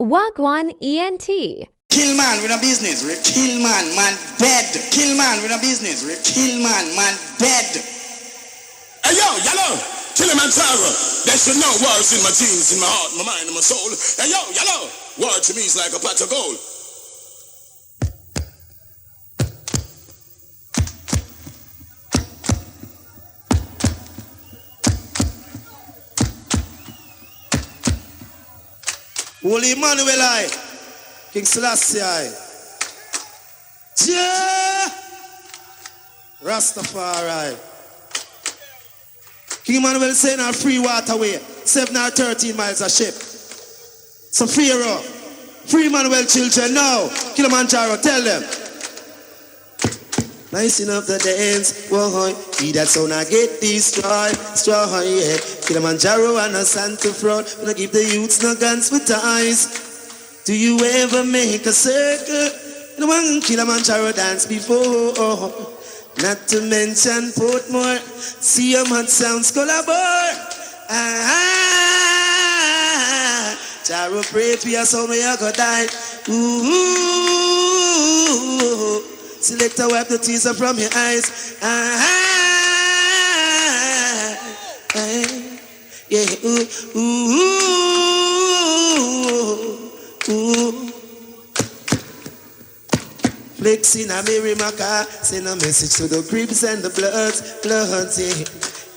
Wagwan ENT. Kill man with a business, kill man dead. Kill man with a business, kill man dead. Hey yo, yellow, Killamanjaro. They should know words in my genes, in my heart, my mind, and my soul. Hey yo, yellow, word to me is like a pot of gold. Holy Emmanuel I, King Selassie I, yeah, Rastafari. King Emmanuel saying our free waterway, 7 or 13 miles a ship. So free Emmanuel children now, Killamanjaro, tell them. Nice enough the dance, whoa, he that sound I get destroyed, yeah. Killamanjaro and a Santa fraud, when I give the youths no guns with eyes. Do you ever make a circle? No one Killamanjaro dance before. Not to mention Portmore, see your mad sounds collabor. Jaro pray for your son when you go die. Ooh. Selector, wipe the tears from your eyes. Yeah, ooh. Flex in a Mary Maca, send a message to the Crips and the Bloods, yeah.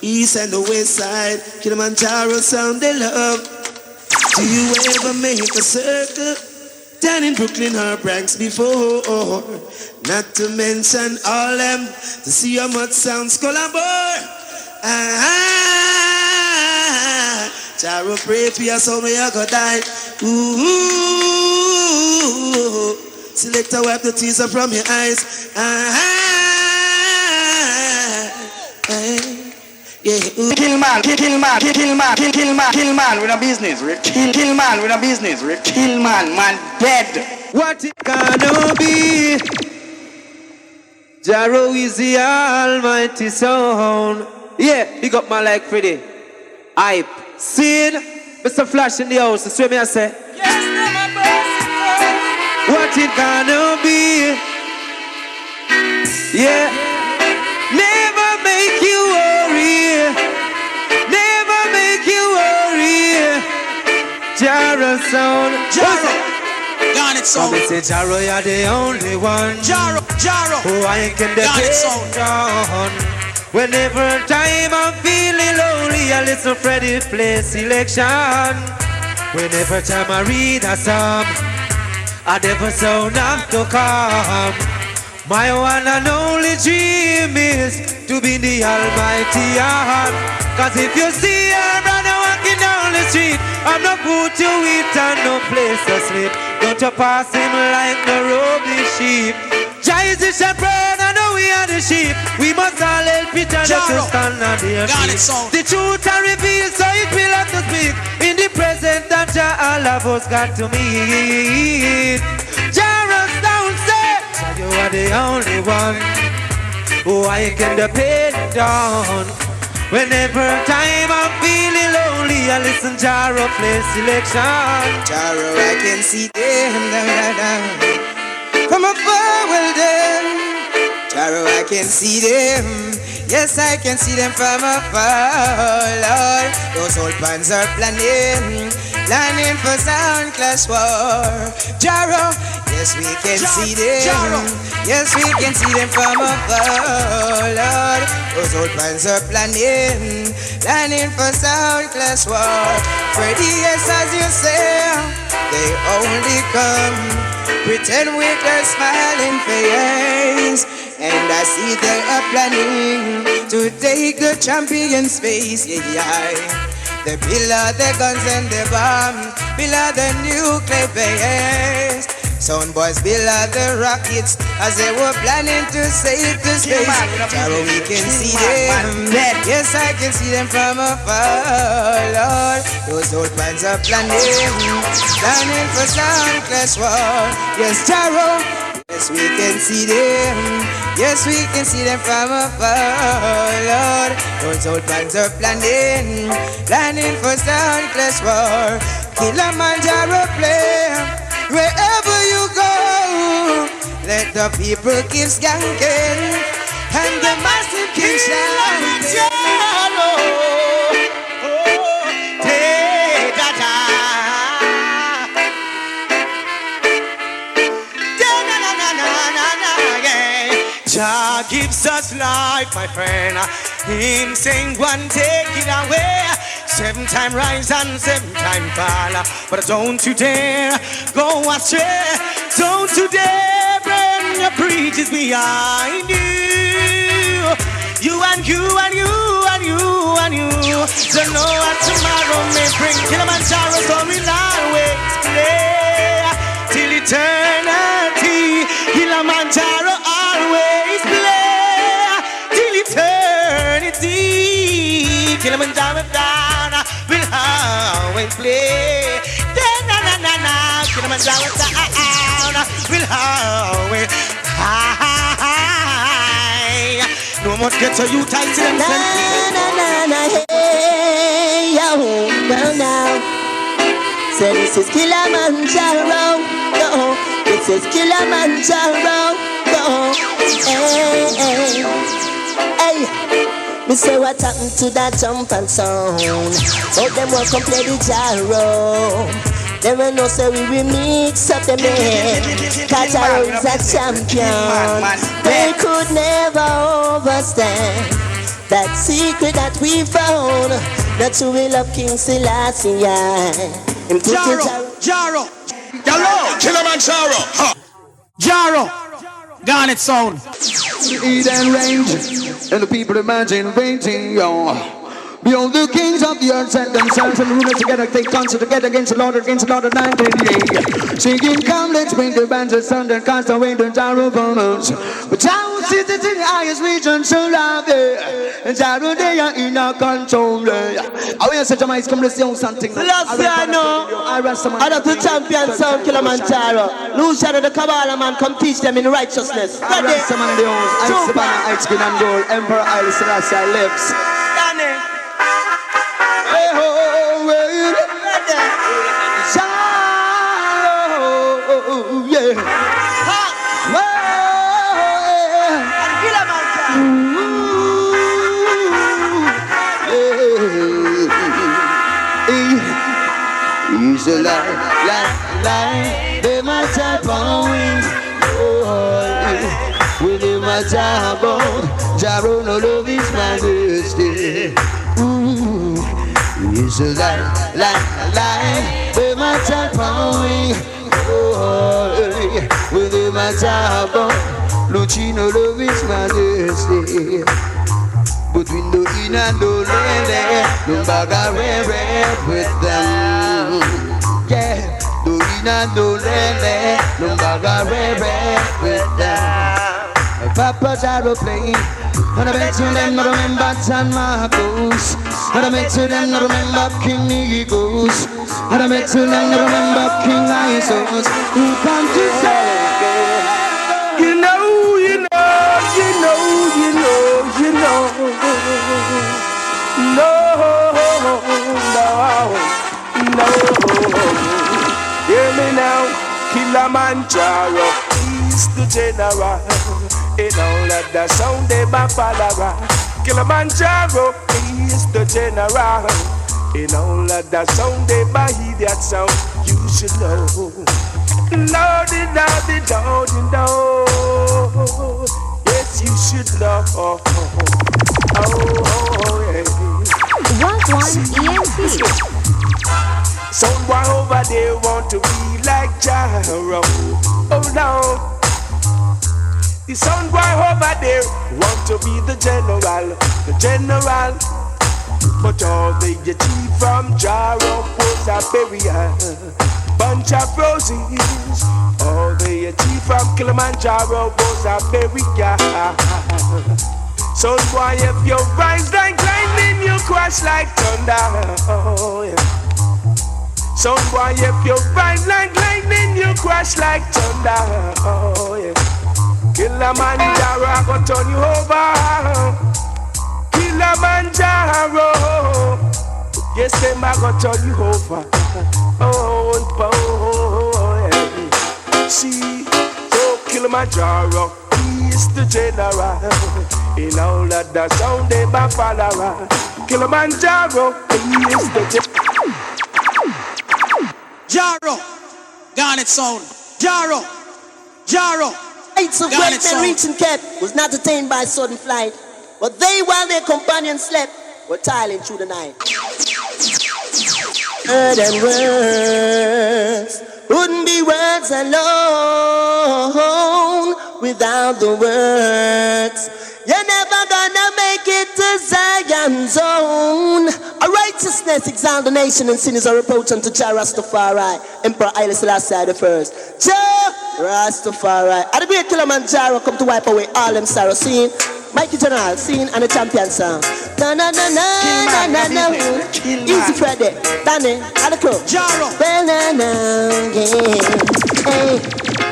East and the West Side, Killamanjaro sound they love. Do you ever make a circle? Down in Brooklyn or Bronx before. Not to mention all them, to see how much sounds collabor. Jaro pray for your son when you go die. Ooh. Selector, wipe the tears from your eyes. Yeah. Kill man with a business, kill man with a business, kill man dead. What it gonna be? Jaro is the almighty sound. Yeah, big up my like Freddy. Hype. Sin, Mr. Flash in the house, that's what me I say. Yes, my boss. What it gonna be? Yeah. Never make you worry. Never make you worry. Jaro sound. Jaro. Gone it sound. Come say Jaro, you're the only one. Jaro. Who I can depend on. Whenever time I'm feeling lonely, I listen to Freddy play selection. Whenever time I read a psalm, I never sound have to come. My one and only dream is to be the almighty arm. Cause if you see a brother walking down the street, I'm not put to eat and no place to sleep. Don't you pass him like the roving sheep. Jah is the shepherd and we are the sheep. We must all help each other to stand on their feet. The truth are revealed so it will have to speak. In the present that Jah all of us got to meet. Jah runs down say, you are the only one who I can depend on. Whenever time I'm feeling lonely, I listen Jaro play selection. Jaro, I can see them from afar, well done. Jaro, I can see them. Yes, I can see them from afar, Lord. Those old pans are planning for sound class war. Jaro, yes, we can see them. Yes, we can see them from afar, Lord. Those old pans are planning for sound class war. Freddy, yes, as you say, they only come pretend with their smiling face. And I see they are planning to take the champion space, yeah. They build out the guns and the bombs, build out the nuclear base. Sound boys build out the rockets as they were planning to sail to space. Jaro, we can see them. Yes, I can see them from afar, Lord. Those old plans are planning for sound class war. Yes, Jaro. Yes, we can see them. Yes, we can see them from afar, Lord. Those old plans are planning for sound class war. Killamanjaro play. the people keep skanking, and the massive keep shouting. Jah gives us life, my friend. Him saying one, take it away. 7 times rise and 7 times fall. But don't you dare go astray. Don't you dare bring your preachers behind you. You and you and you and you and you. Don't know what tomorrow may bring. Killamanjaro, so we'll always play till eternity. Killamanjaro always play till eternity. Killamanjaro down, we'll always play. Na-na-na-na-na. Killamanjaro down, we'll always high. No more get to you tight to them. Na-na-na-na, hey, yo, well now. Say this is Killamanjaro, go. This is Killamanjaro, go. Hey, hey. Me say what happened to that jump and sound. But them won't come play the gyro. They will know say we remix up the man. Kajaro is a champion. They could never overstand that secret that we found. That you will love King Selassie. Jaro. Killamanjaro. Huh. Jaro. Garnet sound. Eden range, and the people imagine waiting, yo. Behold the kings of the earth set themselves and rulers together, take counsel together against the Lord 1988. Singing, come, let's bring the bands of thunder and cast away the Jaro bones. But Jaro sits in the highest region, so loud there. And Jaro, they are in our control. I will say, Jamaica, come to see something. Last year, I know. I love the champion sound, Killamanjaro. Lose shadow the Kabbalah, man, come teach them in righteousness. I run some of the old, I Savannah, I skin and gold, Emperor Haile Selassie lives. He's a lie, they might have found. With him a Jaro, Jaro no love is majesty. He's a lie, they might have found. With him a Jaro, Lucino love is majesty. But we no in and no lele, no baga red with them. Yeah, no in and no lele, no baga red with them. Papa Jaro playing, and I bet you them not remember San Marcos. And I bet you them not remember King Eagles. And I bet you them not remember King Isos. Who come to say, you know. No. Hear me now, Killamanjaro is the general. In all of the sound they bapalara. Killamanjaro is the general. In all of the sound they hear that sound. You should know. Lordy, yes, you should know. Yeah. What one ENT? Someone over there want to be like Jaro. Oh no. The sound boy over there want to be the general. But all they achieve from Jaro was a burial. Bunch of roses. All they achieve from Killamanjaro was a burial. Sound boy, if you rise like lightning, you crash like thunder. Oh, yeah. Sound boy, if you rise like lightning, you crash like thunder. Oh, yeah. Killamanjaro, I go turn you over. Killamanjaro, yes, them I go turn you over. Oh, yeah. See, so Killamanjaro, he is the general. In all of the sound they back follower. Killamanjaro, he is the Jaro, Garnet sound. Jaro. Heights of great men reaching Cape was not attained by sudden flight, but they, while their companions slept, were toiling through the night. Word and words wouldn't be words alone without the words. You're never gonna make it to Zion's zone. A righteousness exalt the nation, and sin is a reproach unto Jah Rastafari, Emperor Haile Selassie the first. Jah Rastafari. At the great Killamanjaro come to wipe away all them sorrow. Scene, Mikey General, scene, and the champion sound. Na na na na na na na. Easy Freddy, Danny, and the crew. Jaro. Well na na, yeah.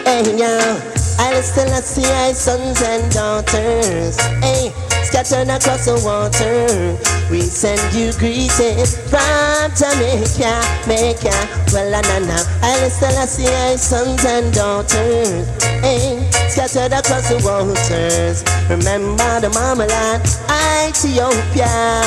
Hey, yo. I'll still see our sons and daughters, hey, scattered across the water. We send you greetings from Jamaica, well, na. I'll still see our sons and daughters, hey, scattered across the waters. Remember the mamaland, Ethiopia.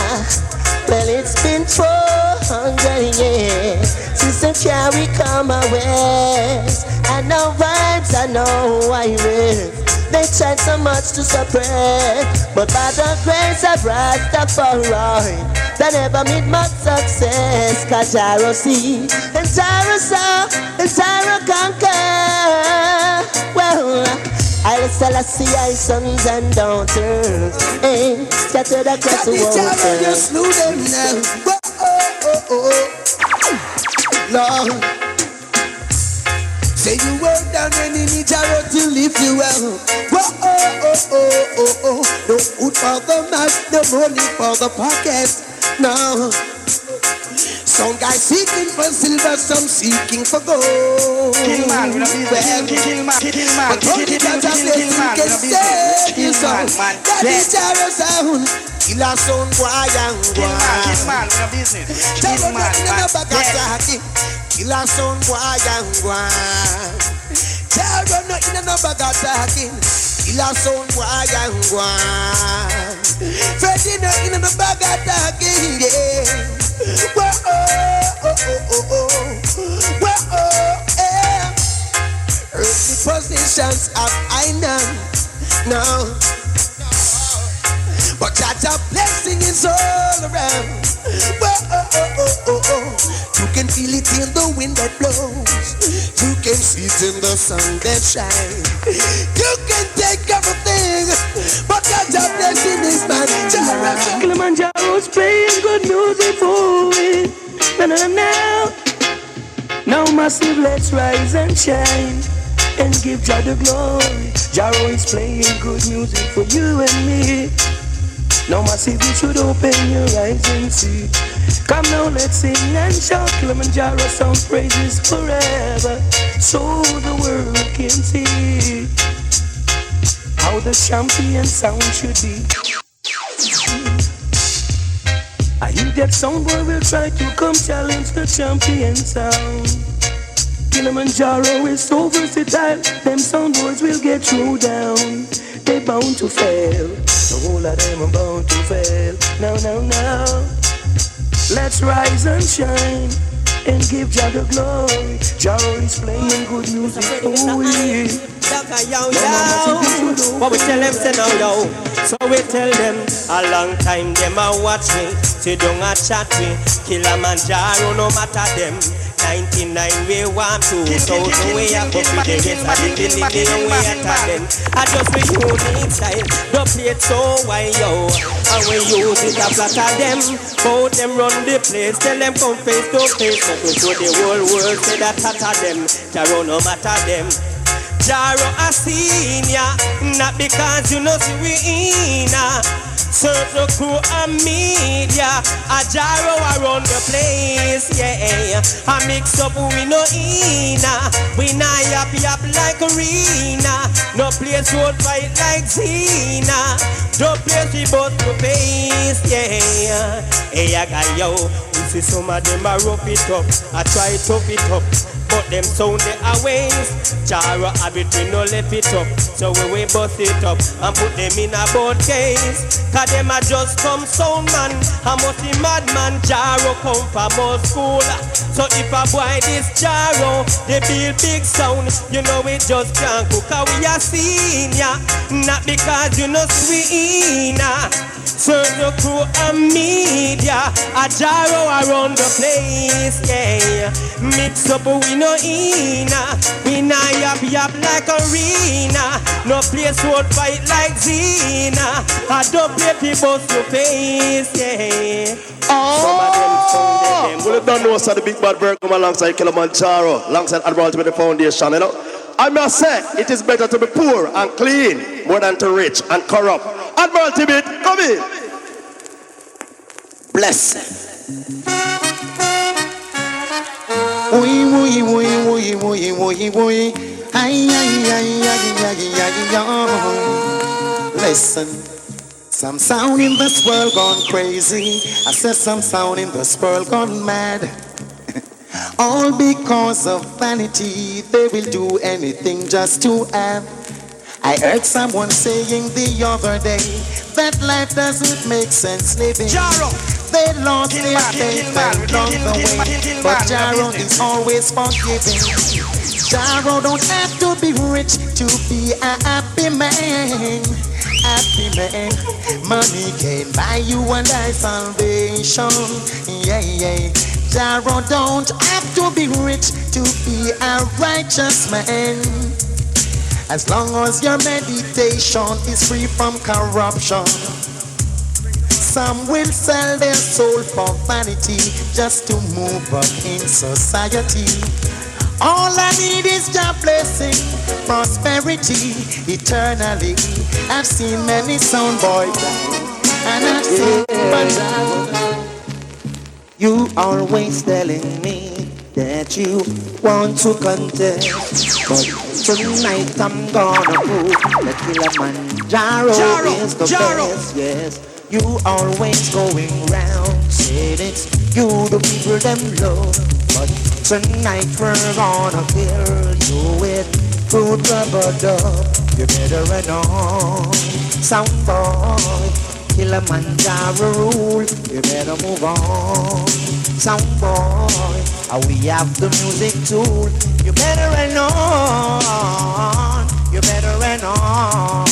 Well, it's been 400 years since the carry come away. I know vibes, I know virus. They tried so much to suppress, but by the grace of Rastafari, they never meet much success. Cause Jaro see, and Jaro saw, and Jaro conquer. Well, I'll still see our sons and daughters, hey, scattered across the water. Just slew them now. Lord, say you work down when you need Jaro to lift you well. No food for the mouth, no money for the pocket. No. Some guys seeking for silver, some seeking for gold. Kill man, we don't be kill man. But only that a blessing can save you so. That is Jaro sound. Kill a sound, boy and boy. Kill man, we don't business. Kill man, Kill a sound, boy and boy. Jaro no in no bag attacking. Kill a sound, boy and boy. Freddy no in no bag attacking, yeah. Earthly positions have I know, but God's blessing is all around. You can feel it in the wind that blows. You can see it in the sun that shines. You can take everything, but God's blessing is man. Killamanjaro's playing good music for it. Now massive, let's rise and shine and give Jah the glory. Jaro is playing good music for you and me. Now massive, you should open your eyes and see. Come now, let's sing and shout. Killamanjaro sound praises forever, so the world can see how the champion sound should be. I hear that sound boy will try to come challenge the champion sound. Killamanjaro is so versatile, them sound boys will get thrown down. They bound to fail, the whole of them are bound to fail. Now, let's rise and shine and give Jah the glory. Jaro is playing good music for we. What we tell them say now, yo. So we tell them a long time them a watch me. Sit down a chat me. Killamanjaro no matter them. 99 we want to. 2000 we a go for the rest of the living we attack them. I just we unique style. The plate so wide, yo. And we use it a flatter them. Both them run the place. Tell them come face to face. But we show the whole world say that tatter them. Jaro no matter them. Jaro a senior, not because you know see we in certain crew and media. A Jaro around the place, yeah. A mix up we no in. We not yap like arena. No place road fight like Zena. No place we both to face, yeah. Hey, I got yo. We see some of them a rough it up. I try to tough it up. but them sound they are waste. Jaro have it, we no left it up, so we bust it up and put them in a board case. Cause them a just come sound man, a multi madman. Jaro come from our school, so if a boy this Jaro, they build big sound, you know it just can't cook. Cause we are senior, not because you know sweeter. Certain crew and media, a Jaro around the place, yeah. Mix up we no ina, we na yap yap like arena. No place would fight like Zena. I don't play people to face, yeah. Oh! Well, you don't know, so the big bad bird come alongside Killamanjaro, alongside Admiral with the foundation, you know. I must say, it is better to be poor and clean more than to rich and corrupt. Admiral Tibet, come in. Bless. Oi, oi, oi, oi, oi, oi, oi. Ay, ay, ay, ay, ay, ay, ay. Listen. Some sound in this world gone crazy. I said some sound in this world gone mad. All because of vanity, they will do anything just to have. I heard someone saying the other day that life doesn't make sense living. Jaro. They lost their faith along the way, but Jaro is always forgiving. Jaro don't have to be rich to be a happy man. Happy man. Money can buy you and I salvation. Yeah, yeah. Jaro don't have to be rich to be a righteous man. As long as your meditation is free from corruption. Some will sell their soul for vanity just to move up in society. All I need is your blessing, prosperity, eternally. I've seen many sound boys die, and I've seen Banjaro. You always telling me that you want to contest, but tonight I'm gonna prove that Killamanjaro is the best, yes. You always going round, saying it's you the people them love, but tonight we're gonna kill you with fruit rubber dub. You better run on, sound boy. Killamanjaro rule, you better move on, sound boy. We have the music tool. You better run on, you better run on,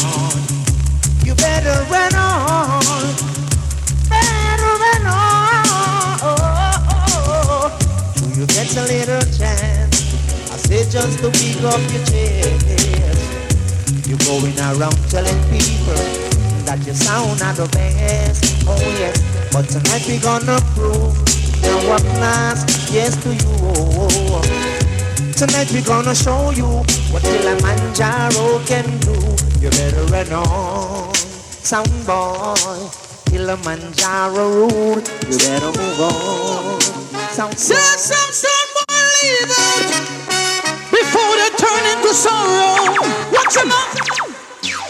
you better run on, better run on. Do you get a little chance? I say just to pick up your chest. You're going around telling people that you sound are the best. Oh yes, but tonight we gonna prove that what last yes to you. Tonight we gonna show you what Killamanjaro can do. You better run on, sound boy. Killamanjaro rule. You better move on, sound boy. Some sound boy leave it before they turn into sorrow. Watch them up.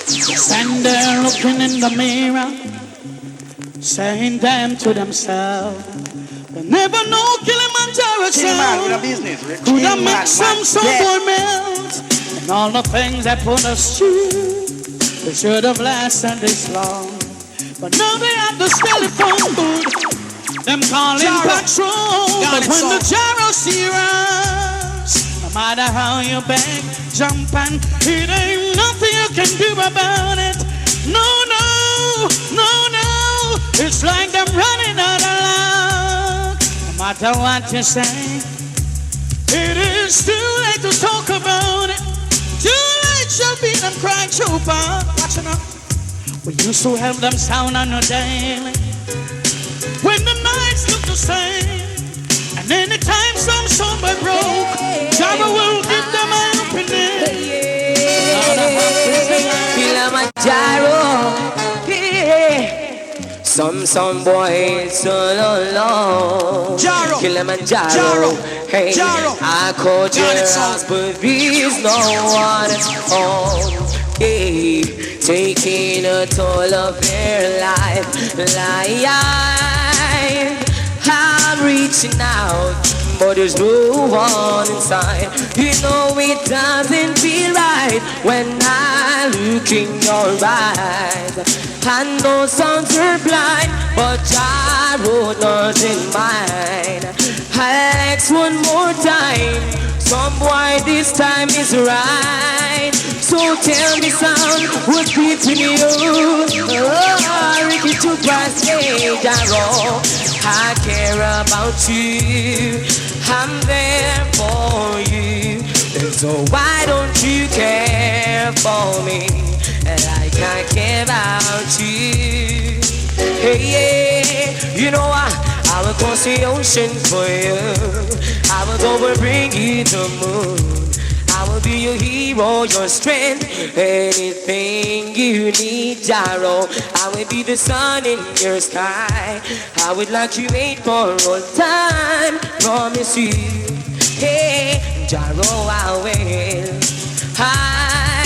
Stand there looking in the mirror, saying damn to themselves. They never know Killamanjaro sound could have made some boy melt. And all the things that put us through, they should have lasted this long. But now they have the telephone booth, them calling patrol. But when the Jaro see us, no matter how you beg, jump and it ain't nothing you can do about it. No, no, no, no. It's like them running out of luck. No matter what you say, it is too late to talk about it. Too late shall be them crying trooper. Watch it up. We used to have them sound on a daily when the nights look the same. And anytime some somebody broke, Jaro will give them an opening. Killamanjaro, yeah. Some boys so alone. Killamanjaro, hey, I called your house, but there's no one at home. Hey, taking a toll of their life. I'm reaching out to but there's no one inside. You know it doesn't feel right when I look in your eyes. And those songs are blind, but I wrote nothing mine. I'll ask one more time, some boy this time is right. So tell me son, what's between you? Oh, Ricky to pass I care about you, I'm there for you. And so why don't you care for me? And I can't care about you. Hey, yeah, you know I will cross the ocean for you. I will go and bring you the moon. I will be your hero, your strength, anything you need, Jaro. I will be the sun in your sky. I would like you made for all time. Promise you, hey, Jaro, I will. Hi,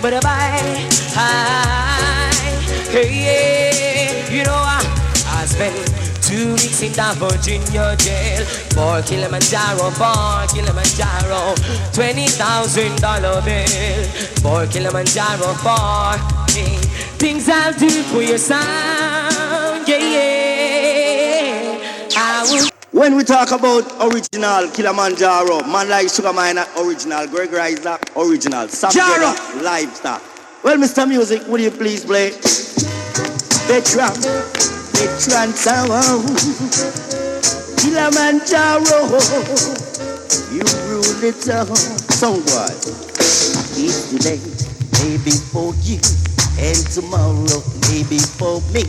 but bye, hi, hey, yeah, you know I spent 2 weeks in that Virginia jail for Killamanjaro, $20,000 bill for Killamanjaro for me. Things I'll do for your sound, yeah, yeah. I will. When we talk about original Killamanjaro, man like Sugar Miner, original, Greg Riser, original, Sam Jaro, livestock. Well, Mr. Music, would you please play Veteran Sound, Killamanjaro, you rule it all. Songboy, it's today, maybe for you, and tomorrow, maybe for me.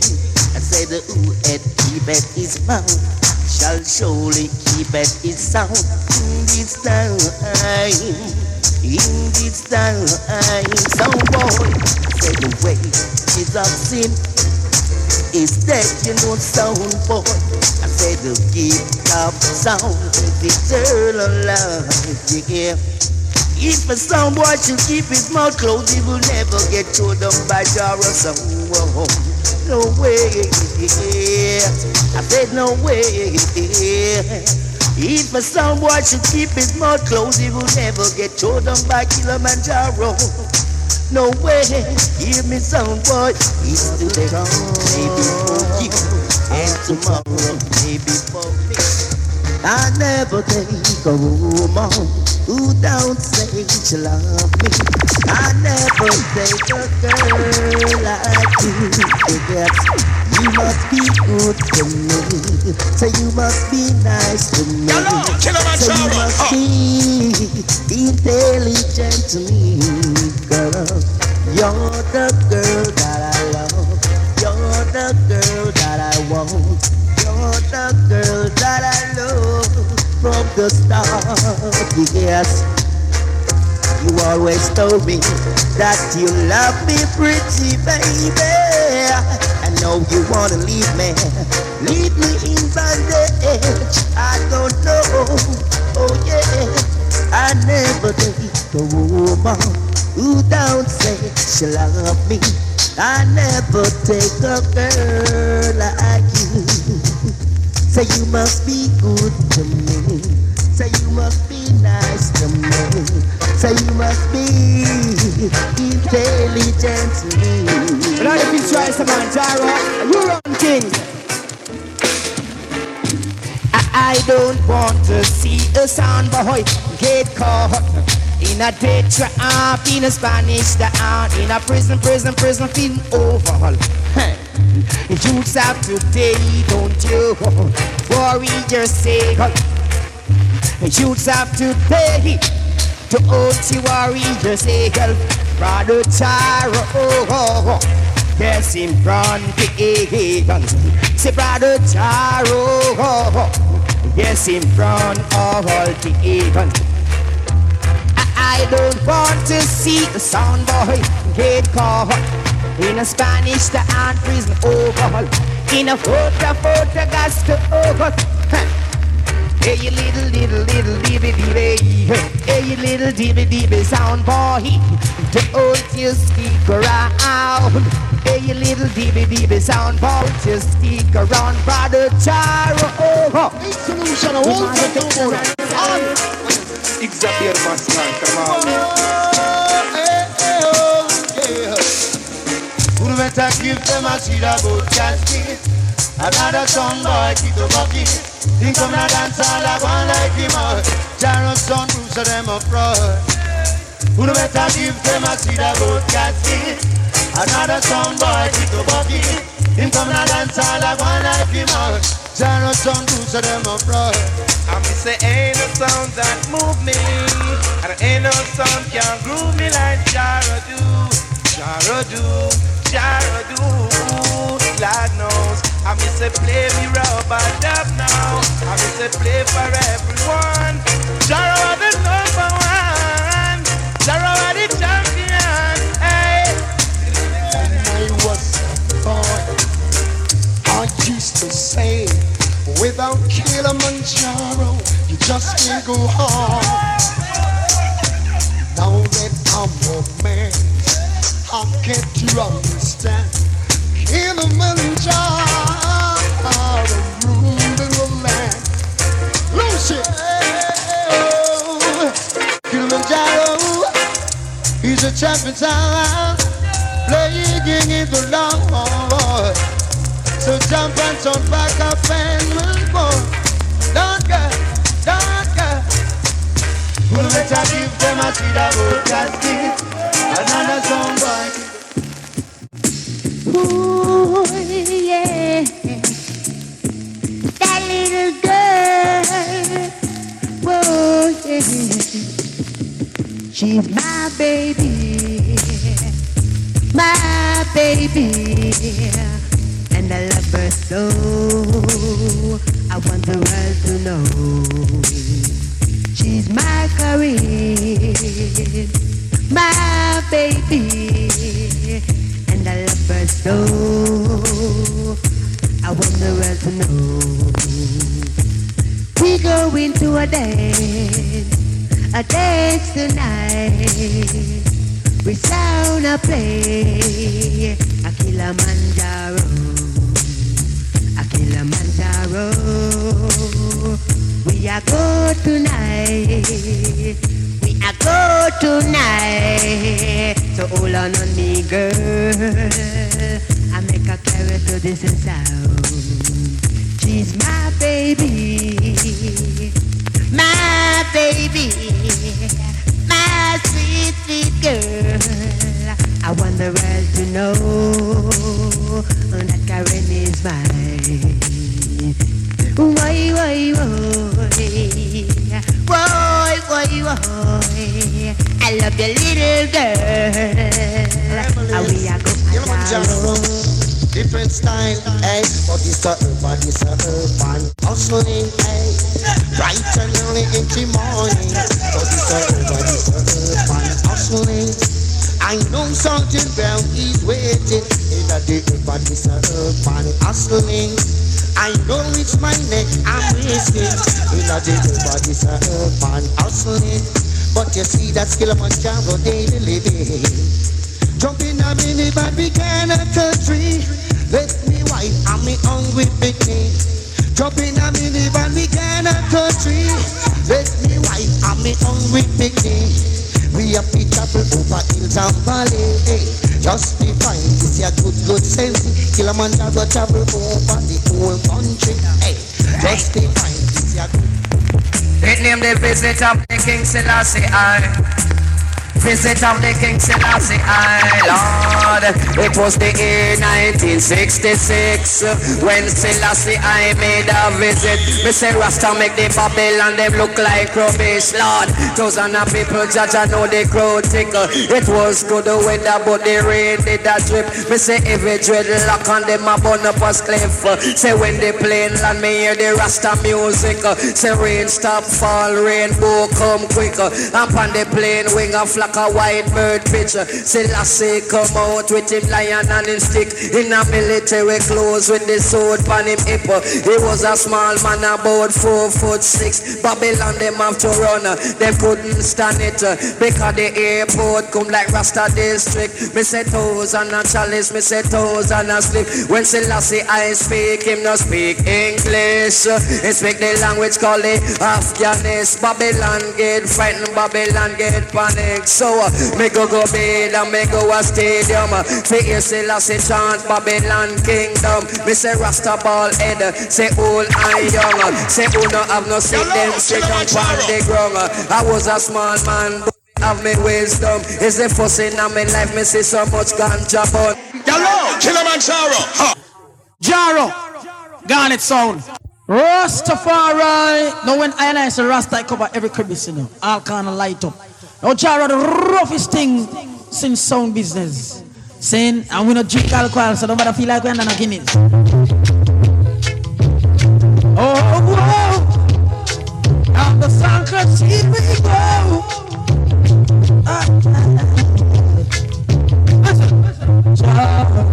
I said, who had keep at his mouth shall surely keep at his sound. In this time, Songboy, said the way is of sin. Is that you know sound boy? I said the gift of sound is eternal life, yeah. If a sound boy should keep his mouth closed, he will never get thrown down by Jaro sound. No way, I said no way. If a sound boy should keep his mouth closed, he will never get thrown down by Killamanjaro. No way, hear me sound boy. It's today, maybe for you, and tomorrow, maybe for me. I never take a woman who don't say she love me. I never take a girl like you. Because you must be good to me. So you must be nice to me. So you must be intelligent to me, girl. You're the girl that I love. You're the girl that I want. You're the girl that I love from the start. Yes, you always told me that you love me, pretty baby. I know you wanna leave me in bondage. I don't know, oh yeah. I never date a woman who don't say she love me. I never take a girl like you. Say you must be good to me. Say you must be nice to me. Say you must be intelligent to me. But now if you try some Jaro, you run king. I don't want to see a sound boy get caught in a dead trap, in a Spanish town, in a prison, feeling overhaul. Youths have today, don't you worry yourself. Youths have today, don't you worry yourself. Brother Jaro, yes, in front the say Brother Jaro, yes, in front of all the even. I don't want to see a sound boy get caught in a Spanish town prison overhaul. In a photo gas to over. Hey, you little dibby. Hey, you little dibby sound boy. Don't you stick around. Hey, you little DB sound boy, just stick around, brother Charo. Solution, I won't take no more. Xavier Maslan, come on. Who better give them a seed about casting? Another song boy, keep the bucket. Think I'm not dance all I want like him out. Charo son, Bruce, them a fraud. Who better give them a seed about casting? Another song boy, keep the bucket. Him come and dance all I want like him out. Charo son, Bruce, them a fraud. I me say ain't no sound that move me, and ain't no sound can groove me like Jaro do, Jaro do, Jaro do. Lord knows, I me say play me rubber dub now. I me say play for everyone. Jaro are the number one, Jaro are the champion. Hey. When I was born, I used to say, without Killamanjaro, you just can't go home. Now that I'm a man, I get to understand. Killamanjaro, ruled in the land. Lucy, Killamanjaro, he's a champion town, playing in the Lord. So jump and turn back up and move on. Don't go. Who better give them a seed about casting? Another song boy. Ooh, yeah. That little girl. Whoa, yeah. She's my baby. My baby. And I love her so. I want the world to know she's my Corinne, my baby. And I love her so. I want the world to know we go into a dance tonight. We sound a play a Killamanjaro. Killamanjaro, we are go tonight. We are go tonight. So hold on me, girl. I make a carry to this sound. She's my baby, my baby, my sweet, sweet girl. I want the world to know that Karen is mine. Why, I love your little girl. We are going different style, hey. Body's a urban hustling, hey. Bright and early in the morning. Body's a urban hustling. I know something brown is waiting in the body's a urban hustling. I know it's my neck I'm risking in the body's a urban hustling. But you see that Killamanjaro daily living. Jumping a minivan began a country. Left me wife and me hungry picnic. Jumping a minivan began a country. Left me wife and me hungry picnic. We have to travel over hills and valley. Hey, just be fine, this is a good sense. Killamanjaro travel over the whole country. Hey, just be fine, this is a good. It named the visit of the King Selassie I. Visit of the King Selassie I, Lord. It was the year 1966 when Selassie I made a visit. Me say Rasta make the Babylon them look like rubbish, Lord. Thousands of people judge and know the crowd tickle. It was good weather but the rain did a drip. Me say every dreadlock on them a burn up a cliff. Say when the plane land me hear the Rasta music. Say rain stop fall, rainbow come quicker. Up on the plane wing a flock like a white bird picture. Selassie come out with him lion and him stick in a military clothes with the sword on him hip. He was a small man about 4'6". Babylon them have to run, they couldn't stand it because the airport come like Rasta district. Me say toes and a chalice, me say toes and a slip. When Selassie I speak, him no speak English. He speak the language called the Afghanis. Babylon get frightened, Babylon get panic. So me go bed and me go a stadium. For hear Selassie chant Babylon kingdom. Me say Rasta ball head, say old and young. Say who no have no sick them sit on the ground. I was a small man, but have me wisdom. Is the first in my life, me see so much ganja burn. Hello, Killamanjaro. Jaro, Garnet sound. Rastafari. Now when I say Rasta, I cover every crevice, you know. All kind of light up. Now Jaro, the roughest thing since sound business. Saying, and we not drink alcohol, so nobody feel like we're not Guinness. Oh, whoa. Now the sun can see me go. Listen. Jaro,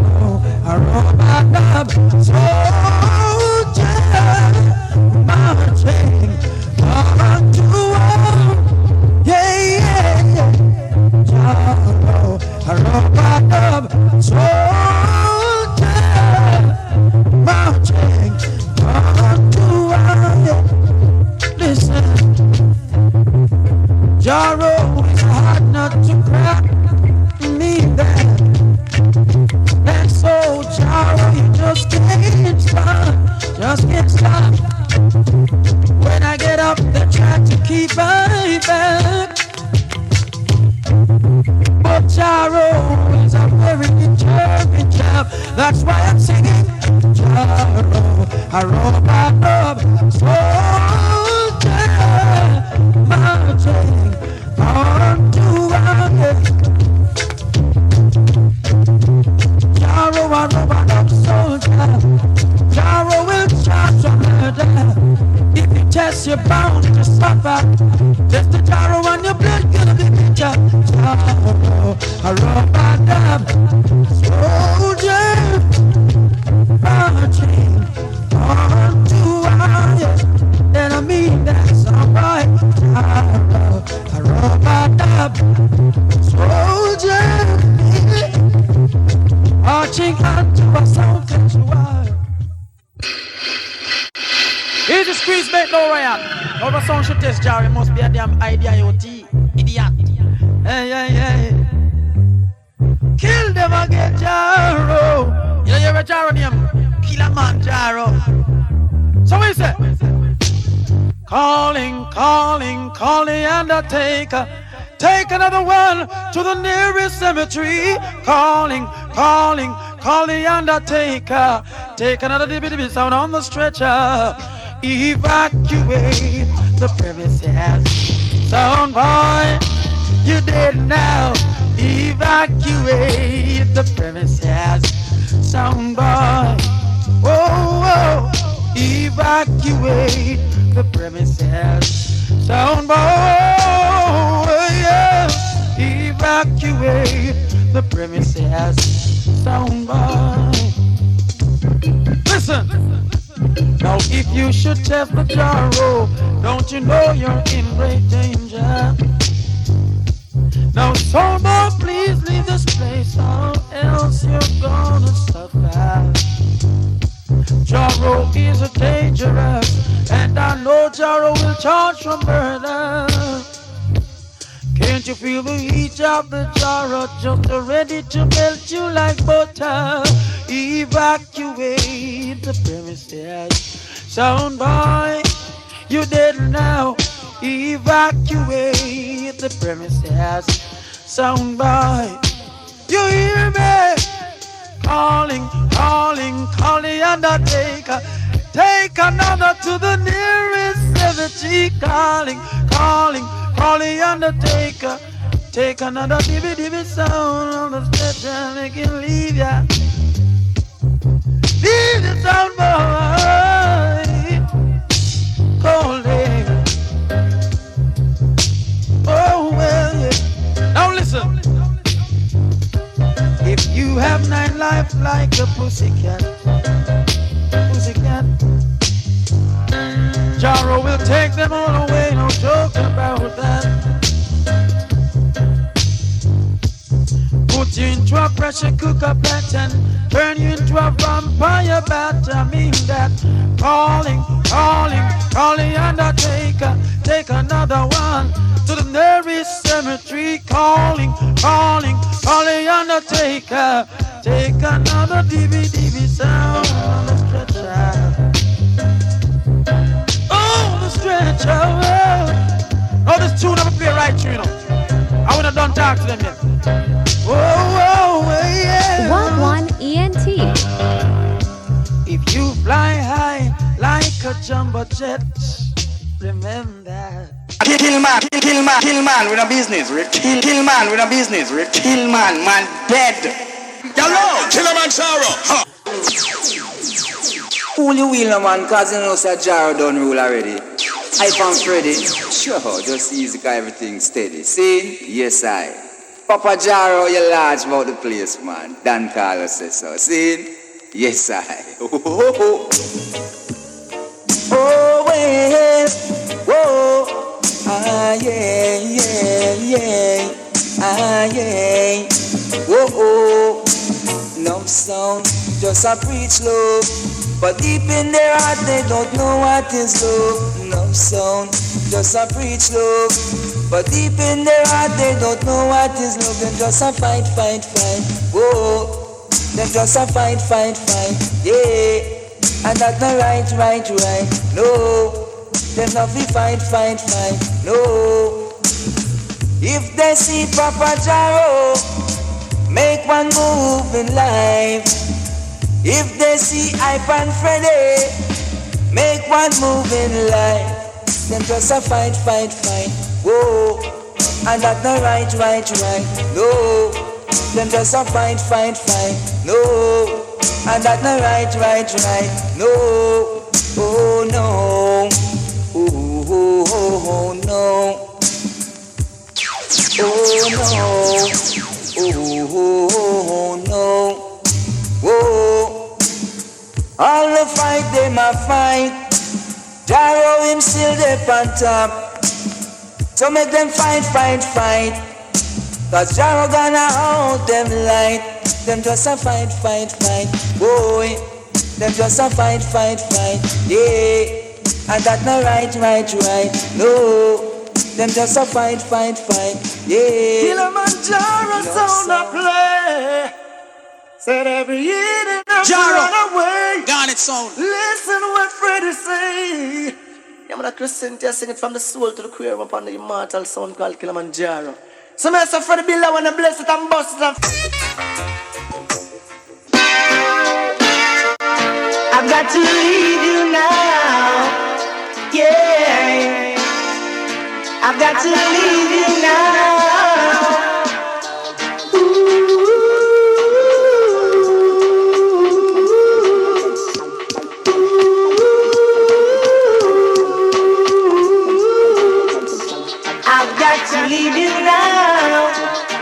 I roll my dub. Soldier, marching on to war. Yeah. Jaro, I roll my dub. Soldier, marching on to war. Listen, Jaro, it's hard not to cry. Me that. And so, Jaro, you just can't stop. When I get up, they try to keep my back. But Jaro is a very determined job. That's why I'm singing. Jaro, I roll my love. Soldier, marching on to our Jaro, I roll my love. Soldier, Jaro will charge your murder. If you test you're bound to suffer. Test the Jaro on your blood, gonna be bitter. Jaro, I roll my love. Soldier, marching on to our and I mean that's alright. I roll my love. Soldier, marching on to our sound sanctuary. Here's the squeeze make no riot. Over sound should test jar, it must be a damn IDIOT. Idiot. Hey. Kill them again, Jaro. You hear a Jaro name? Killamanjaro. So we say, calling the undertaker. Take another one to the nearest cemetery. Calling the undertaker. Take another dibby sound on the stretcher. Evacuate the premises. Sound boy, you did now. Evacuate the premises. Sound boy, whoa. Evacuate the premises. Sound boy, yeah. Evacuate the premises. Sound boy. Listen. Now if you should test the Jaro, don't you know you're in great danger? Now someone please leave this place or else you're gonna suffer. Jaro is a dangerous, and I know Jaro will charge for murder. Can't you feel the heat of the Jaro just ready to melt you like butter? Evacuate the premises. Sound boy, you dead now. Evacuate the premises. Sound boy, you hear me? Calling the undertaker. Take another to the nearest cemetery. Calling the undertaker. Take another dibby sound on the stretcher and make him leave ya. Leave the sound boy. Calling. Oh well, yeah. Now have 9 lives like a pussycat. Pussycat. Jaro will take them all away, no joke about that. Put you into a pressure cooker pot and turn you into a vampire bat. I mean that. Calling, calling, calling undertaker. Take another one to the nearest cemetery. Calling, calling, calling undertaker. Take another DVD sound on the stretcher. Oh, the stretcher. Oh, this tune never play right tune, you know. I wouldn't have done talk to them yet. Whoa, whoa, yeah. 1-1 ENT. If you fly high like a jumbo jet, remember. Kill man with a business. Kill man with a business. Kill man dead. Hello, Killamanjaro. Huh. Cool you wheel, man, cause you know Sir Jaro done rule already. Hype and Freddy, sure, just easy, cause everything steady. See? Yes, I. Papa Jaro, you large about the place, man. Dan Carlos says so. See? Yes, I. Oh, well. Whoa. Ah, yeah, yeah, yeah. Ah, yeah. Whoa. No sound, just a preach love. But deep in their heart they don't know what is love. No sound, just a preach love. But deep in their heart they don't know what is love. Them just a fight. Whoa, them just a fight. Yeah, and that's not right. No, them not be fight. No, if they see Papa Jaro make one move in life. If they see Hype and Freddy make one move in life, them just a fight. Whoa, and that's not right. No, them just a fight. No, and that's not right. No, oh no, oh no, oh no. Whoa, all the fight they ma fight. Jaro him still there on top. So make them fight. Cause Jaro gonna hold them light. Them just a fight. Boy, them just a fight. Yeah, and that's not right. No, them just a fight. Yeah, Killamanjaro sound a play. Said every year that I'm run away. Garnet sound. Listen what Freddy say. Yeah, man, Christian sing it from the soul to the queer upon the immortal sound called Killamanjaro. So I say Freddy Bill, I wanna bless it and bust it and I've got to leave you now. Yeah, I've got to leave you now. To leave you now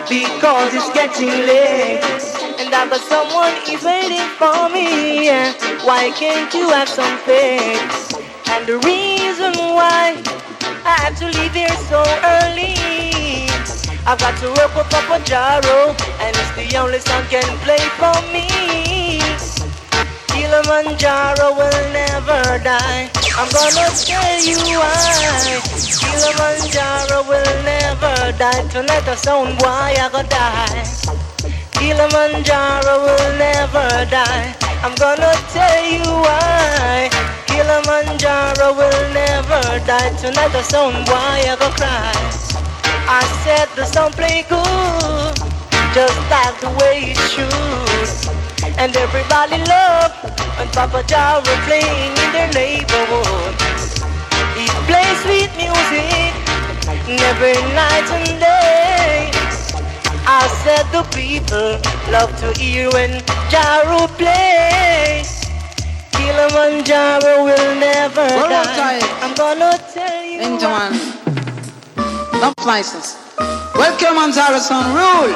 because it's getting late and I bet someone is waiting for me. Why can't you have some faith? And the reason why I had to leave here so early, I've got to work with Papa Jaro and it's the only song can play for me. Killamanjaro will never die. I'm gonna tell you why. Killamanjaro will never die. Tonight the sound boy I gonna die. Killamanjaro will never die. I'm gonna tell you why. Killamanjaro will never die. Tonight the sound boy I gonna cry. I said the sound play good, just like the way it should. And everybody love when Papa Jaro playing in their neighborhood. He plays sweet music every night and day. I said the people love to hear when Jaro plays. Killamanjaro will never die. I'm gonna tell you. Gentlemen, dump license. Welcome on Killamanjaro son rule.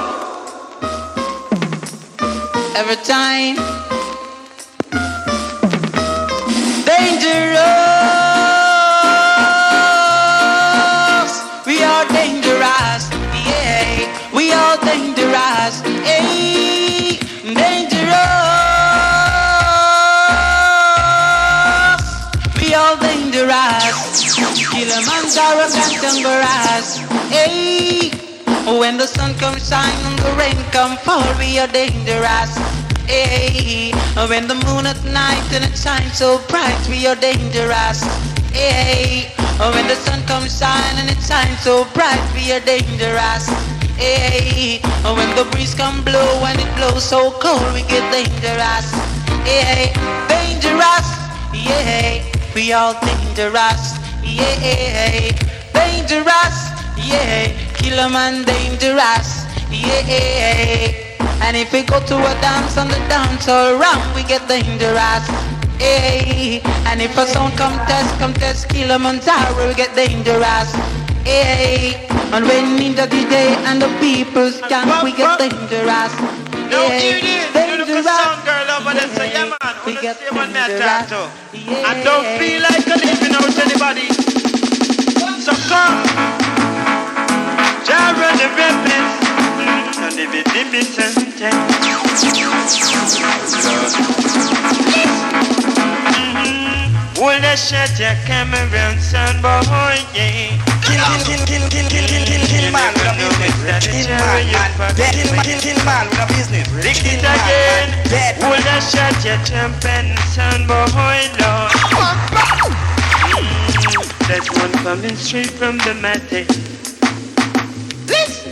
every time. Dangerous, we are dangerous, yeah, we are dangerous, hey, dangerous, we are dangerous, Killamanjaro Cantangaras, hey, when the sun comes shine and the rain come fall, we are dangerous. Hey, when the moon at night and it shines so bright, we are dangerous. Hey, when the sun comes shine and it shines so bright, we are dangerous. Hey, when the breeze come blow and it blows so cold, we get dangerous. Hey, dangerous. Yeah, we all dangerous. Yeah, dangerous. Yeah, Killaman dangerous. Yeah. And if we go to a dance on the dance all round, we get dangerous. Hey, and if a song contest Killamanjaro, we get dangerous. Hey, and when in the DJ and the people stand, we get dangerous. Hey, dangerous. Girl over there, so yeah man, we get dangerous. I don't feel like living out anybody. So come, Jara the Rebels. Will they shut your camera, son boy? Yeah. Kill man with a business. Kill man with a business. Lick it again. Will they shut your champion, son boy? Lord. There's one coming straight from the matic. Listen.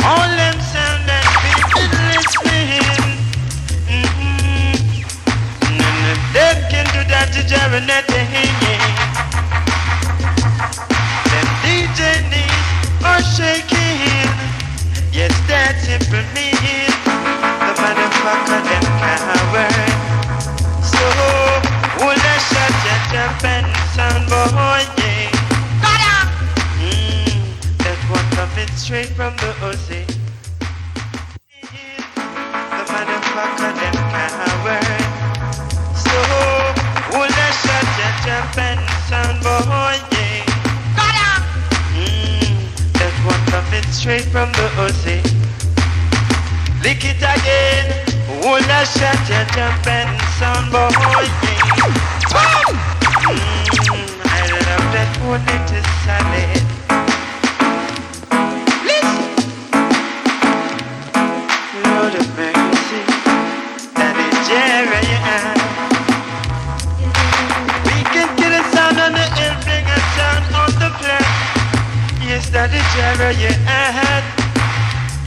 All them sound and people listening. None of them can do that to Jaronetti. Them DJ knees are shaking. Yes, that's it for me. The motherfucker them coward. So, will I shut your jump and sound boy? Yeah. Coming straight from the OC. The motherfucker them coward. So, will I shut your jump and sound boy? Yeah. That one coming straight from the OC. Lick it again. Will I shut your jump and sound boy? Yeah. I love that one, it is solid. Lord of mercy, that is Jerry. We can get a sound on the hill, bring a sound on the plan. Yes, that is Jerry.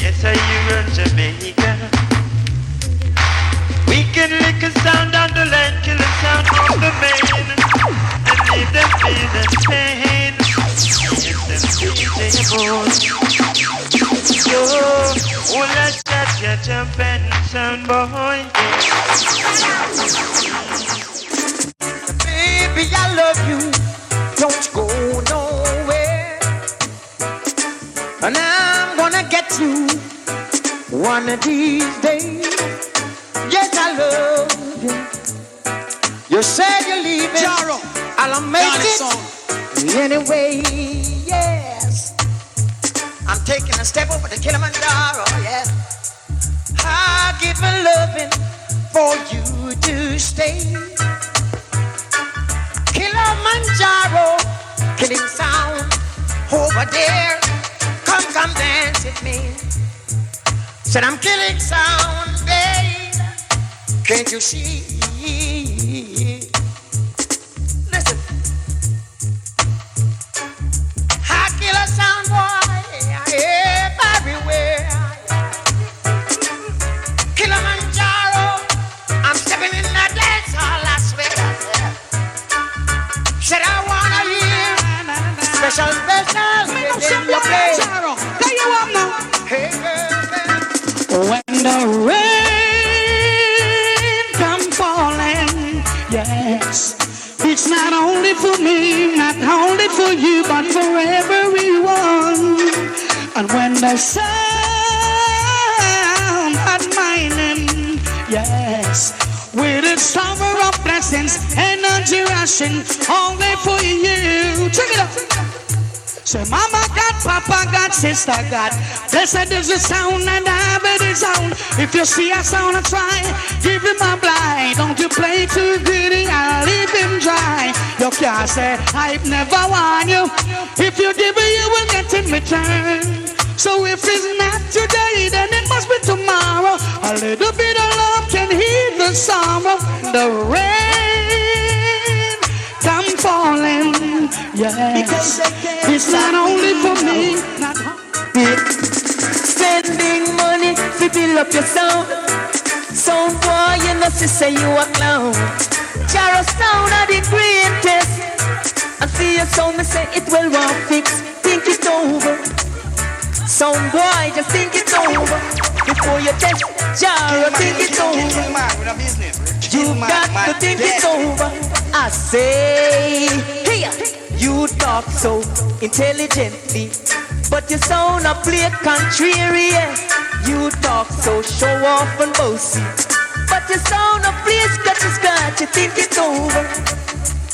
Yes, I you run Jamaica. We can lick a sound on the land, kill a sound on the main, and leave them feeling pain. Yes, them yo, will I shut your jump and sound boy? Baby, I love you. Don't go nowhere. And I'm gonna get you one of these days. Yes, I love you. You said you're leaving. Jaro, I'll make it anyway. Yes. I'm taking a step over the Killamanjaro, yeah. I'll give a loving for you to stay. Killamanjaro, killing sound over there. Come dance with me. Said I'm killing sound, babe. Can't you see? Listen. I kill a sound boy everywhere. Killamanjaro, I'm stepping in the dance hall, I swear. Said I wanna hear special in your place. Tell you what now. Hey girl, when the rain come falling, yes, it's not only for me, not only for you, but for everyone. And when the sound at my shining. Yes, with its summer of blessings, energy rushing all day for you. Check it out. Say, Mama God, Papa God, Sister God. Blessed is the sound and habit is sound. If you see a sound and try, give him a blind. Don't you play too greedy, I'll leave him dry. You can't say, I've never won you. If you give it, you will get in return. So if it's not today, then it must be tomorrow. A little bit of love can heal the sorrow. The rain come falling, yes. It's not only for me. Spending money to build up your sound. Sound boy, you know, she say you a clown. Jaro sound are the greatest. And see your sound, me say it will want fix. Think it over. Sound boy, just think it over before you test. Jaro, think it over. You got to think it over. I say, here, you talk so intelligently, but you sound a play contrary. You talk so show off and bossy, but you sound a play scratchy. Think it over.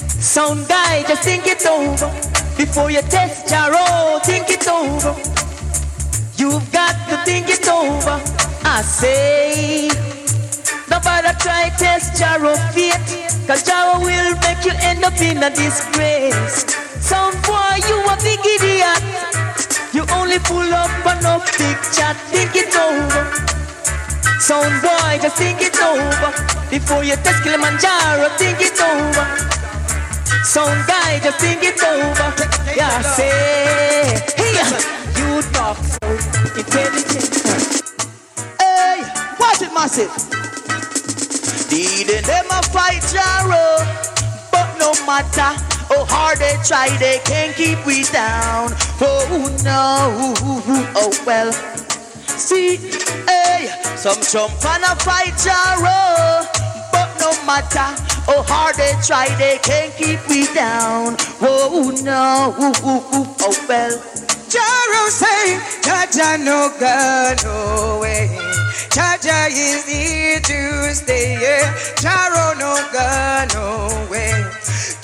Sound guy, just think it over before you test. Jaro, think it over. You've got to think it over. I say, nobody try test Jaro fate, cause Jaro will make you end up in a disgrace. Sound boy, you a big idiot. You only pull up enough big chat. Think it over. Sound boy, just think it over before you test Killamanjaro. Think it over. Sound guy, just think it over. Yeah, say, hey, you talk so intelligent. Hey, watch it, massive. Didn't them a fight Jaro, but no matter how hard they try, they can't keep we down. Oh no, oh well. See, hey, some jump and a fight Jaro, but no matter how hard they try, they can't keep we down. Oh no, oh well. Jaro say, Jaja no go no way. Jaja is here to stay. Jaro no go no way.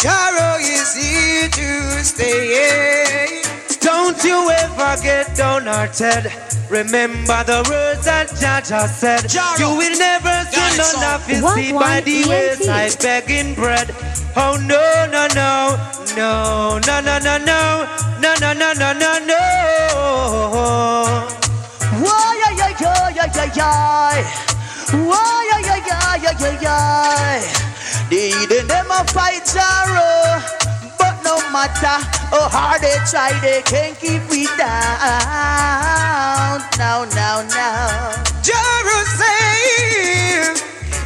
Jaro is here to stay. Don't you ever get downhearted. Remember the words that Jaja said. Jaro. You will never see none of his feet by the wayside begging bread. Oh no, no, no, no, no, no, no, no, no, no, no, no, no, no. Whoa, yeah, yeah, yeah, yeah, yeah, yeah. Whoa, yeah, yeah, yeah, yeah, yeah, yeah. Didn't them a fight Jaro, but no matter how hard they try, they can't keep we down. No, no, no. Jaro say,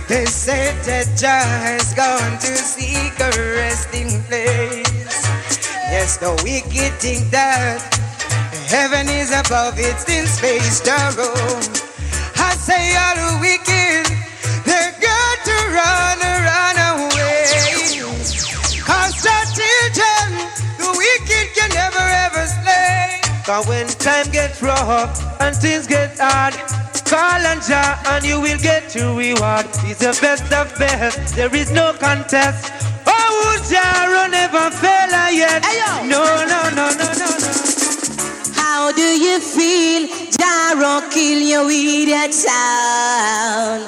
they said that Jah has gone to seek a resting place. Yes, the wicked think that heaven is above, it's in space. Jaro, I say all the wicked, they're got to run away. Cause the children, the wicked can never ever slay. Cause when time gets rough and things get hard, call on Jah and you will get your reward. He's the best of best, there is no contest. Oh, Jah never fail yet. No, no, no, no, no, no. How do you feel? Jaro kill you with that sound.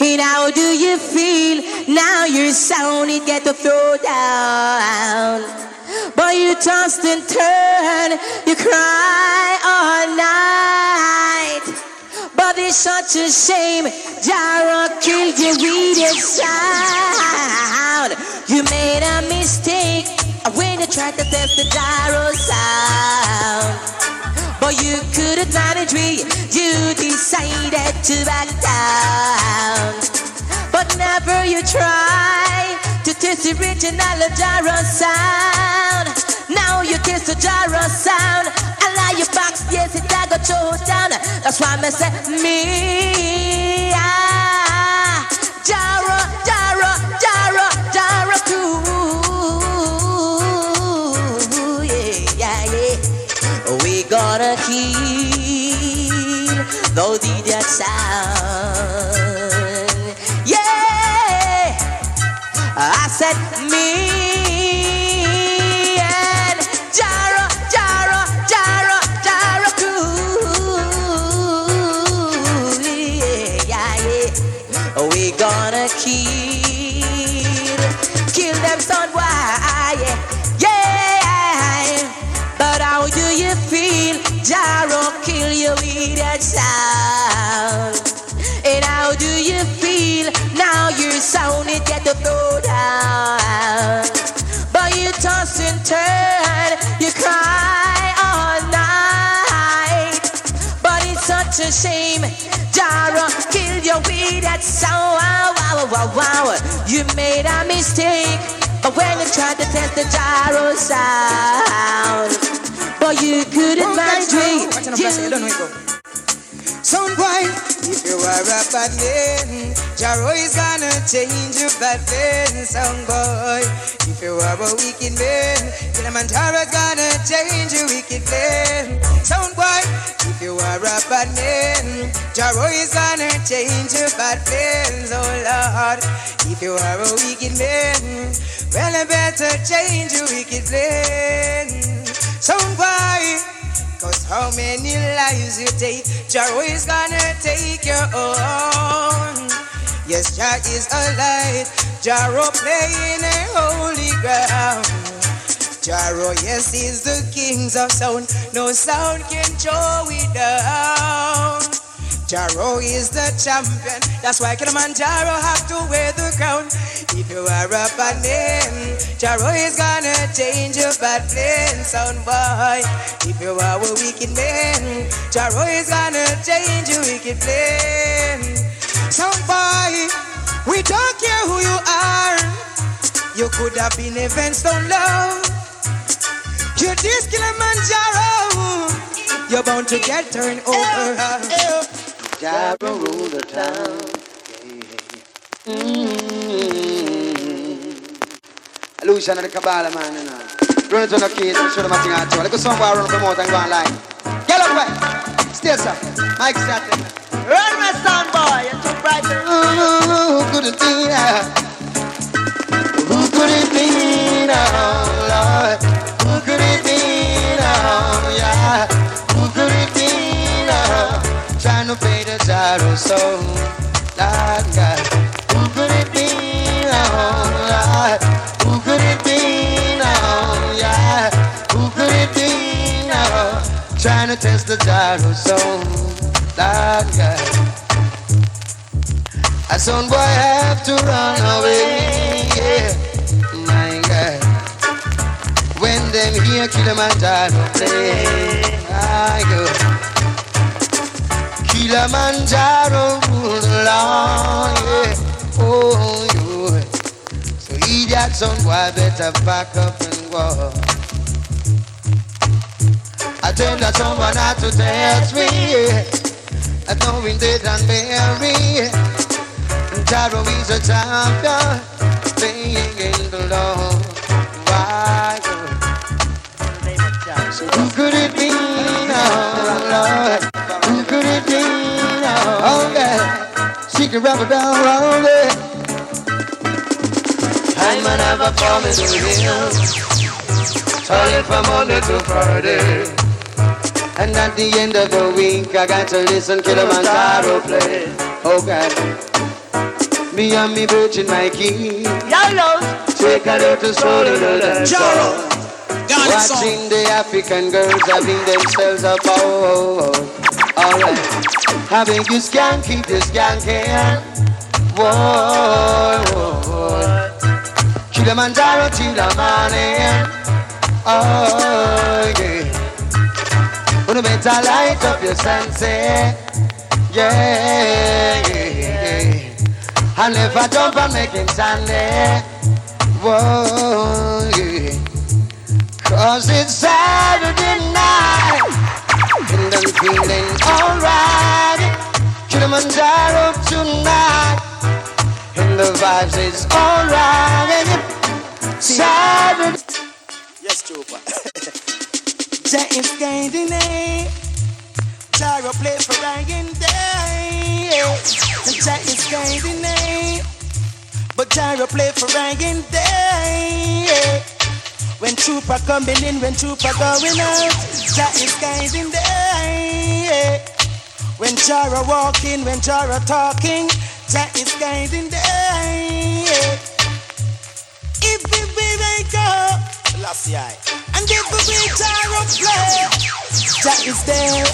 And how do you feel? Now your sound it get to throw down. But you toss and turn, you cry all night. But it's such a shame, Jaro killed you with that sound. You made a mistake when you tried to test the Jaro sound. But you couldn't manage me, you decided to back down. But never you try to test the original Jaro sound. Now you test the Jaro sound, and now you box, yes, it I go throw down. That's why I say, me, Jaro, Jaro, Jaro, Jaro, cool, yeah, yeah, yeah. We gonna kill those idiot sound. Yeah, I said me and Jaro cool. Yeah. We gonna kill them son, why? Yeah. But how do you feel? Jaro kill you with that sound. And how do you feel? Now your sound it get to go down. But you toss and turn, you cry all night. But it's such a shame, Jaro kill you with that sound. Wow. You made a mistake, but when you tried to test the Jaro sound, but you couldn't manage it. Sound boy, if you are a bad man, Jaro is gonna change your bad man. Sound boy, if you are a wicked man, Killamanjaro is gonna change your wicked man. Sound boy, if you are a bad man, Jaro is gonna change your bad plans. Oh Lord, if you are a wicked man, well I better change your wicked plan. Sound boy, cause how many lives you take, Jaro is gonna take your own. Yes, Jah is alive, Jaro playing a holy ground. Jaro, yes, is the kings of sound, no sound can show it down. Jaro is the champion, that's why Killamanjaro have to wear the crown. If you are a bad man, Jaro is gonna change your bad plan. Sound boy, if you are a wicked man, Jaro is gonna change your wicked plan. Sound boy, we don't care who you are. You could have been events don't love. You this Killamanjaro, you're bound to get turned over. Jaro rule the town. Illusion of the Kabbalah, man, you know. Run to the kids and show them a thing out. Like a song where I run promote and go online. Get up, right? Still, sir. Mike Satin. Run, my sound boy, you're too bright. Who could it be now? Who could it be now, Lord? Who could it be now, yeah? Who could it be now? Trying to play the Jaro song, Lord God. Who could it be now, Lord? Who could it be now, yeah? Who could it be now? Trying to test the Jaro song, Lord God. A son boy have to run away, yeah, my God. When them hear Killamanjaro play, I go. Killamanjaro rule the land, yeah, oh, yeah. So idiot son boy better back up and go. I tell that someone not to test me, yeah. I know we did and bury. Jaro is a champion, playing in the Lord. Why? So who could it be now, Lord? Who could it be now? Oh yeah, she can wrap it down around it. I'm an ever promise to him, turning from Monday to Friday. And at the end of the week, I got to listen to Killamanjaro play. Oh God. Me and me virgin my key. Take a little stroll in the dance. Watching the African girls having themselves a ball. Alright. Having you skank, keep the skanking. Whoa. Killamanjaro till the morning. Oh yeah. Wanna better light up your senses. Yeah. And if I jump and make him stand there, whoa, yeah. Cause it's Saturday night, and I'm feeling alright. Killamanjaro tonight, and the vibes is alright. Saturday. Yes, Trooper. Jah is guiding me. Jaro play for Ryan Day. And Jah is guiding me. But Jaro play for Ryan Day. When trooper coming in, when trooper going out, Jah is guiding day. When Jaro walking, when Jaro talking, Jah is guiding day. If we may go, last year, and if we Jaro play, Jah is there.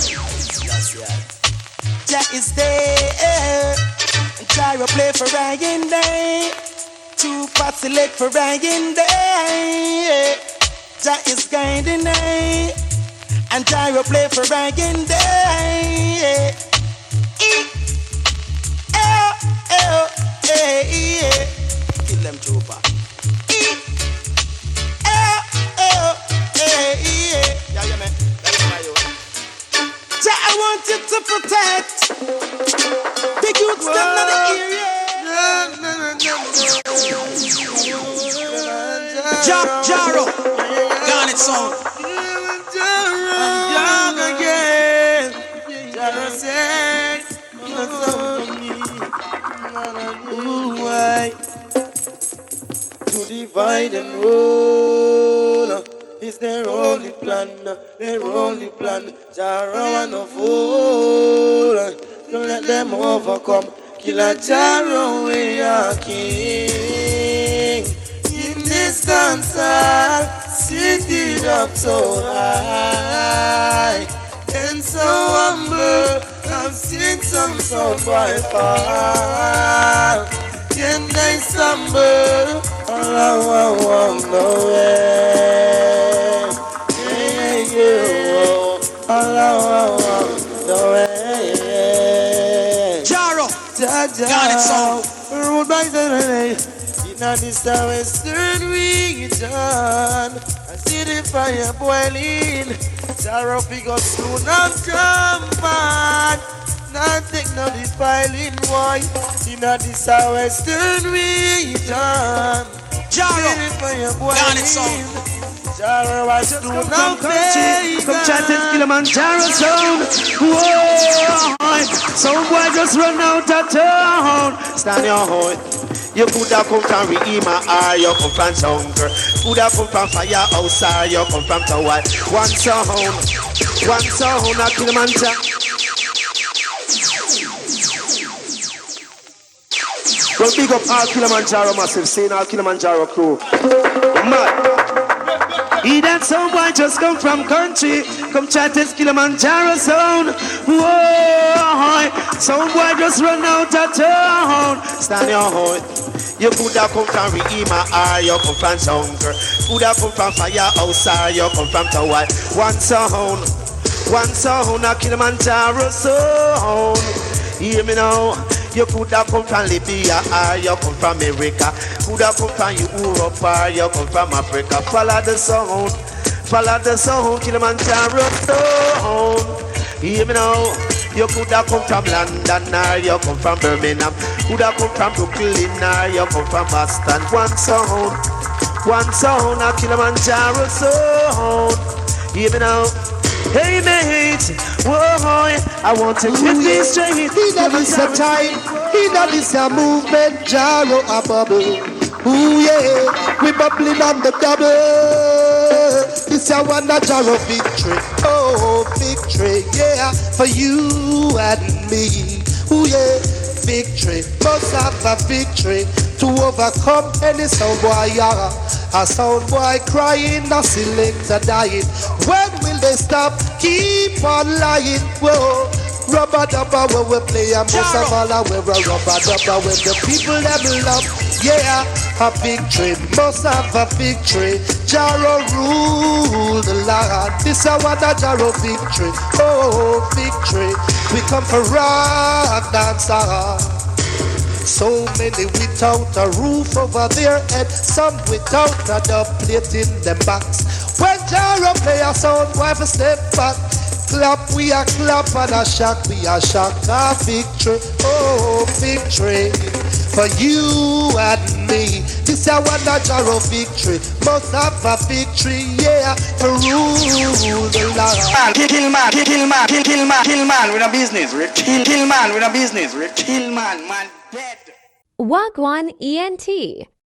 Last year, Jah is there. And Jaro play for Ryan Day. Trooper select for Ryan Day. Jah is guiding day. And Jaro play for Ryan Day. Kill them trooper. Yeah, man. Jah, I want you to protect the youths them in the area. Jaro, got it song. I'm young again. Jaro says, why? To divide and rule is their only plan, their only plan. Jaro and no fool, don't let them overcome. Killamanjaro, we are king. In this concert, seated up so high and so humble. I've seen some so by far. Can they stumble along the way? Along the way. Jaro, got it song. Road by the way. In this western region, I see the fire boiling. Jaro pick up slow now jump on. Not take no defiling why. In this western region, Jaro, got it song. Jaro was slow now country. Come chat in Killamanjaro sound. Whoa, some boy just run out of town. Stand your horn. You could have come from Rima or you come from Junker. Could have come from Firehouse or you come from Tower. One sound at Killamanjaro. Well, big up all Killamanjaro massive scene, all Killamanjaro crew. Mad. He that some boy just come from country. Come chat his Killamanjaro sound. Whoa, some boy just run out of town. Stand your horn. You could have come from Rima or you come from Junker. Could have come from Firehouse or you come from Tower. One sound at Killamanjaro sound. Hear me now. You could have come from Libya or you come from America. Could have come from Europe or you come from Africa. Follow the sound, Killamanjaro sound. Hear me now. You could have come from London or you come from Birmingham. Could have come from Brooklyn or you come from Boston. One sound at Killamanjaro sound. Hear me now. Hey mate, whoa, I want to get this straight. He that is a time, he that is a movement, Jaro a bubble. Ooh yeah, we bubbling on the double. This a one that Jaro victory. Oh, victory, yeah, for you and me. Ooh yeah, victory, must have a victory to overcome any sound boy yara. A sound boy crying, a selector dying. When will they stop? Keep on lying. Whoa, rubber dubber where we play and Musamala where we rubber dubber where the people them love. Yeah, a victory, must have a victory. Jaro rule the land. This is what a Jaro victory. Oh, victory. We come for rock dancer. So many without a roof over their head, some without a DUBPLATE in them backs. When Jaro play a sound, wife a step back. Clap, we a clap, and a shock, we a shock. A victory, oh victory, for you and me. This is what a Jaro victory. Must have a victory, yeah, to rule the land. man, kill man, kill man, kill man with a business. Kill man with a business. Kill man dead. Wagwan ENT.